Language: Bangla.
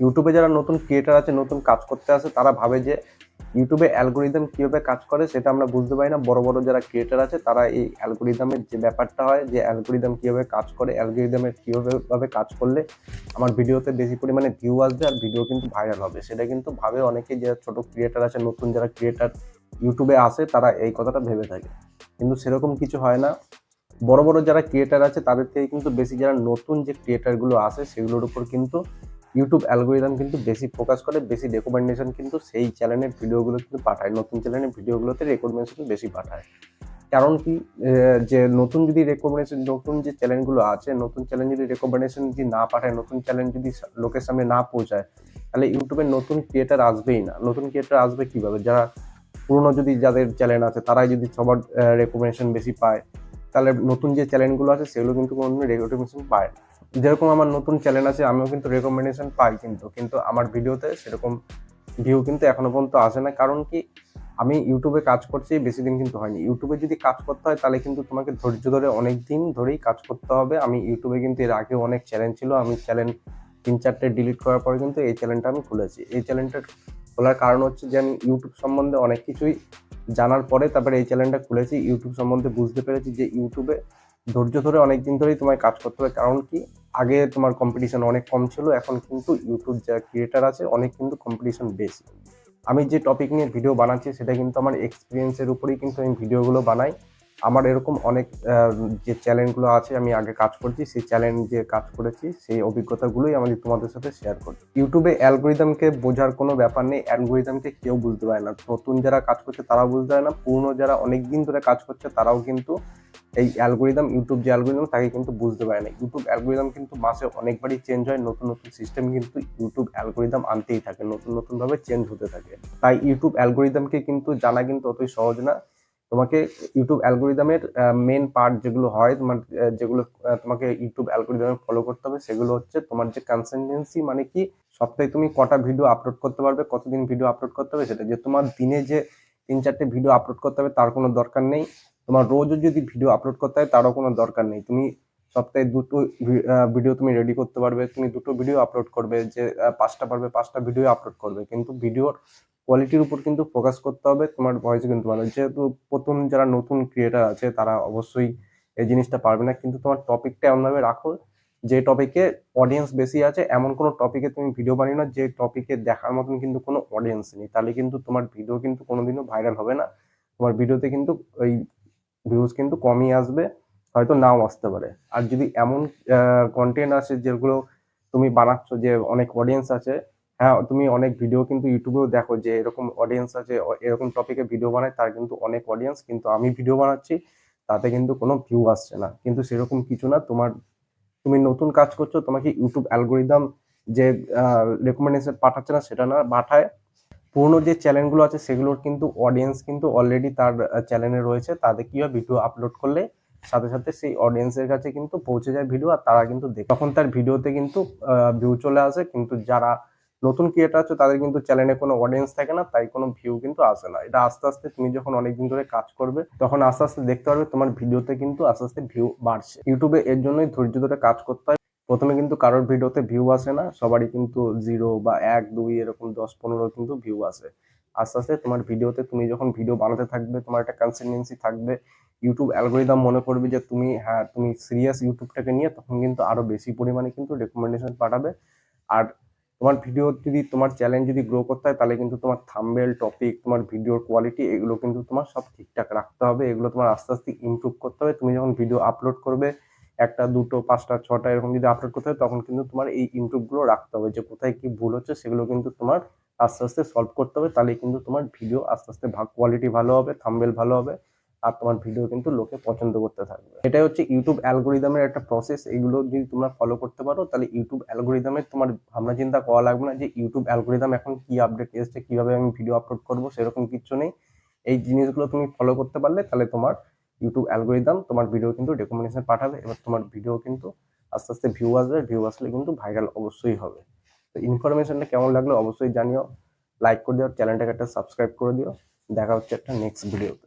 ইউটিউবে যারা নতুন ক্রিয়েটার আছে, নতুন কাজ করতে আসে, তারা ভাবে যে ইউটিউবে অ্যালগোরিদম কিভাবে কাজ করে সেটা আমরা বুঝতে পারি না। বড় বড় যারা ক্রিয়েটার আছে তারা এই অ্যালগোরিদমের যে ব্যাপারটা হয়, যে অ্যালগোরিদম কিভাবে কাজ করে, অ্যালগোরিদমের কিভাবে কাজ করলে আমার ভিডিওতে বেশি পরিমাণে ভিউ আসবে আর ভিডিও কিন্তু ভাইরাল হবে, সেটা কিন্তু ভাবে অনেকে, যে ছোট ক্রিয়েটার আছে, নতুন যারা ক্রিয়েটার ইউটিউবে আসে, তারা এই কথাটা ভেবে থাকে। কিন্তু সেরকম কিছু হয় না। বড় বড় যারা ক্রিয়েটার আছে তাদের থেকে কিন্তু বেশি যারা নতুন যে ক্রিয়েটারগুলো আসে সেগুলোর উপর কিন্তু ইউটিউব অ্যালগোরিদম কিন্তু বেশি ফোকাস করে, বেশি রেকমেন্ডেশন কিন্তু সেই চ্যানেলের ভিডিওগুলো কিন্তু পাঠায়, নতুন চ্যানেলের ভিডিওগুলোতে রেকমেন্ডেশন বেশি পাঠায়। কারণ কি, যে নতুন যদি রেকমেন্ডেশন, নতুন যে চ্যানেলগুলো আছে, নতুন চ্যানেল যদি রেকমেন্ডেশন যদি না পাঠায়, নতুন চ্যানেল যদি লোকের সামনে না পৌঁছায়, তাহলে ইউটিউবের নতুন ক্রিয়েটার আসবেই না। নতুন ক্রিয়েটার আসবে কিভাবে? যারা পুরনো যদি যাদের চ্যানেল আছে তারাই যদি সবার রেকমেন্ডেশন বেশি পায়, তাহলে নতুন যে চ্যানেলগুলো আছে সেগুলো কিন্তু কোনোদিন রেকমেন্ডেশন পায় না। যেরকম আমার নতুন চ্যানেল আছে, আমিও কিন্তু রেকমেন্ডেশন পাই, কিন্তু আমার ভিডিওতে সেরকম ভিউ কিন্তু এখনো পর্যন্ত আসে না। কারণ কি, আমি ইউটিউবে কাজ করছি বেশি দিন কিন্তু হয়নি। ইউটিউবে যদি কাজ করতে হয় তাহলে কিন্তু তোমাকে ধৈর্য ধরে অনেক দিন ধরেই কাজ করতে হবে। আমি ইউটিউবে কিন্তু এর আগেও অনেক চ্যানেল ছিল, আমি চ্যানেল 3-4টে ডিলিট করার পরে কিন্তু এই চ্যানেলটা আমি খুলেছি। এই চ্যানেলটা খোলার কারণ হচ্ছে যে আমি ইউটিউব সম্বন্ধে অনেক কিছুই জানার পরে তারপরে এই চ্যানেলটা খুলেছি। ইউটিউব সম্বন্ধে বুঝতে পেরেছি যে ইউটিউবে ধৈর্য ধরে অনেক দিন ধরেই তোমায় কাজ করতে হবে। কারণ কি, আগে তোমার কম্পিটিশন অনেক কম ছিল, এখন কিন্তু ইউটিউব যারা ক্রিয়েটার আছে অনেক কিন্তু কম্পিটিশন বেশি। আমি যে টপিক নিয়ে ভিডিও বানাচ্ছি সেটা কিন্তু আমার এক্সপিরিয়েন্সের উপরেই কিন্তু আমি ভিডিওগুলো বানাই। আমার এরকম অনেক যে চ্যানেলগুলো আছে, আমি আগে কাজ করছি, সেই চ্যালেঞ্জে কাজ করেছি, সেই অভিজ্ঞতাগুলোই আমি তোমাদের সাথে শেয়ার করছি। ইউটিউবে অ্যালগোরিদমকে বোঝার কোনো ব্যাপার নেই, অ্যালগোরিদমকে কেউ বুঝতে পারে না। নতুন যারা কাজ করছে তারাও বুঝতে পারে না, পুরনো যারা অনেক দিন ধরে কাজ করছে তারাও কিন্তু এই অ্যালগোরিদম, ইউটিউব যে অ্যালগোরিদম তাকে কিন্তু বুঝতে পারে না। ইউটিউব অ্যালগোরিদম কিন্তু মাসে অনেকবারই চেঞ্জ হয়, নতুন নতুন সিস্টেম কিন্তু ইউটিউব অ্যালগোরিদম আনতেই থাকে, নতুন নতুন ভাবে চেঞ্জ হতে থাকে। তাই ইউটিউব অ্যালগোরিদমকে কিন্তু জানা কিন্তু অতই সহজ না। তোমাকে ইউটিউব অ্যালগোরিদমের মেন পার্ট যেগুলো হয়, তোমার যেগুলো তোমাকে ইউটিউব অ্যালগোরিদমে ফলো করতে হবে, সেগুলো হচ্ছে তোমার যে কনসিস্টেন্সি, মানে কি সপ্তাহে তুমি কটা ভিডিও আপলোড করতে পারবে, কতদিন ভিডিও আপলোড করতে হবে, সেটা যে তোমার দিনে যে 3-4টে ভিডিও আপলোড করতে হবে তার কোনো দরকার নেই। তোমার রোজও যদি ভিডিও আপলোড করতে হয় তারও কোনো দরকার নেই। তুমি সপ্তাহে 2টো ভিডিও তুমি রেডি করতে পারবে, তুমি 2টো ভিডিও আপলোড করবে, যে 5টা পারবে 5টা ভিডিও আপলোড করবে, কিন্তু ভিডিওর কোয়ালিটির উপর কিন্তু ফোকাস করতে হবে। তোমার ভয়েস কিন্তু ভালো, যেহেতু প্রথম যারা নতুন ক্রিয়েটার আছে তারা অবশ্যই এই জিনিসটা পারবে না, কিন্তু তোমার টপিকটা এমনভাবে রাখো যে টপিকে অডিয়েন্স বেশি আছে, এমন কোনো টপিকে তুমি ভিডিও বানিও না যে টপিকে দেখার মতন কিন্তু কোনো অডিয়েন্স নেই, তাহলে কিন্তু তোমার ভিডিও কিন্তু কোনোদিনও ভাইরাল হবে না। তোমার ভিডিওতে কিন্তু ওই ভিউজ কিন্তু কমই আসবে, হয়তো নাও আসতে পারে। আর যদি এমন কন্টেন্ট আসে যেগুলো তুমি বানাচ্ছ, যে অনেক অডিয়েন্স আছে, হ্যাঁ তুমি অনেক ভিডিও কিন্তু ইউটিউবেও দেখো যে এরকম অডিয়েন্স আছে, এরকম টপিকে ভিডিও বানায় তার কিন্তু অনেক অডিয়েন্স, কিন্তু আমি ভিডিও বানাচ্ছি তাতে কিন্তু কোনো ভিউ আসছে না। কিন্তু সেরকম কিছু না, তুমি নতুন কাজ করছো, তোমাকে ইউটিউব অ্যালগোরিদম যে রেকমেন্ডেশন পাঠাচ্ছে না সেটা না, পাঠায়। পুরোনো যে চ্যানেলগুলো আছে সেগুলোর কিন্তু অডিয়েন্স কিন্তু অলরেডি তার চ্যানেলে রয়েছে, তাদের কি হয়, ভিডিও আপলোড করলে সাথে সাথে সেই অডিয়েন্সের কাছে কিন্তু পৌঁছে যায় ভিডিও, আর তারা কিন্তু দেখে, তখন তার ভিডিওতে কিন্তু ভিউ চলে আসে। কিন্তু যারা নতুন ক্রিয়েটার আছে তাদের কিন্তু চ্যানেলে কোনো অডিয়েন্স থাকে না, তাই কোনো ভিউ কিন্তু আসে না। এটা আস্তে আস্তে তুমি যখন অনেকদিন ধরে কাজ করবে তখন আস্তে আস্তে দেখতে পারবে তোমার ভিডিওতে কিন্তু আস্তে আস্তে ভিউ বাড়ছে। ইউটিউবে এর জন্যই ধৈর্য ধরে কাজ করতে হয়। প্রথমে কিন্তু কারোর ভিডিওতে ভিউ আসে না, সবারই কিন্তু 0 বা 1-2 এরকম 10-15 কিন্তু ভিউ আসে। আস্তে আস্তে তোমার ভিডিওতে, তুমি যখন ভিডিও বানাতে থাকবে, তোমার একটা কনসিস্টেন্সি থাকবে, ইউটিউব অ্যালগোরিদম মনে করবে যে তুমি, হ্যাঁ তুমি সিরিয়াস ইউটিউবটাকে নিয়ে, তখন কিন্তু আরো বেশি পরিমাণে কিন্তু রেকমেন্ডেশন পাঠাবে। আর তোমার ভিডিও যদি, তোমার চ্যানেল যদি গ্রো করতে হয় তাহলে কিন্তু তোমার থাম্বনেল, টপিক, তোমার ভিডিওর কোয়ালিটি, এগুলো কিন্তু তোমার সব ঠিকঠাক রাখতে হবে। এগুলো তোমার আস্তে আস্তে ইমপ্রুভ করতে হবে। তুমি যখন ভিডিও আপলোড করবে, 1টা 2টো 5টা 6টা এরকম যদি আপলোড করতে হয়, তখন কিন্তু তোমার এই ইমপ্রুভগুলো রাখতে হবে, যে কোথায় কি ভুল হচ্ছে সেগুলো কিন্তু তোমার আস্তে আস্তে সলভ করতে হবে। তাহলে কিন্তু তোমার ভিডিও আস্তে আস্তে কোয়ালিটি ভালো হবে, থাম্বনেল ভালো হবে, আর তোমার ভিডিও কিন্তু লোকে পছন্দ করতে থাকবে। এটাই হচ্ছে ইউটিউব অ্যালগোরিদমের একটা প্রসেস। এগুলো যদি তোমরা ফলো করতে পারো তাহলে ইউটিউব অ্যালগোরিদমের তোমার ভাবনা চিন্তা করা লাগবে না যে ইউটিউব অ্যালগোরিদম এখন কি আপডেট এসেছে, কিভাবে আমি ভিডিও আপলোড করবো, সেরকম কিছু নেই। এই জিনিসগুলো তুমি ফলো করতে পারলে তাহলে তোমার ইউটিউব অ্যালগোরিদম তোমার ভিডিও কিন্তু রেকমেন্ডেশন পাঠাবে, এবার তোমার ভিডিও কিন্তু আস্তে আস্তে ভিউ আসবে, ভিউ আসলে কিন্তু ভাইরাল অবশ্যই হবে। তো ইনফরমেশনটা কেমন লাগলো অবশ্যই জানিও, লাইক করে দিও, চ্যানেলটাকে একটা সাবস্ক্রাইব করে দিও। দেখা হচ্ছে একটা নেক্সট ভিডিওতে।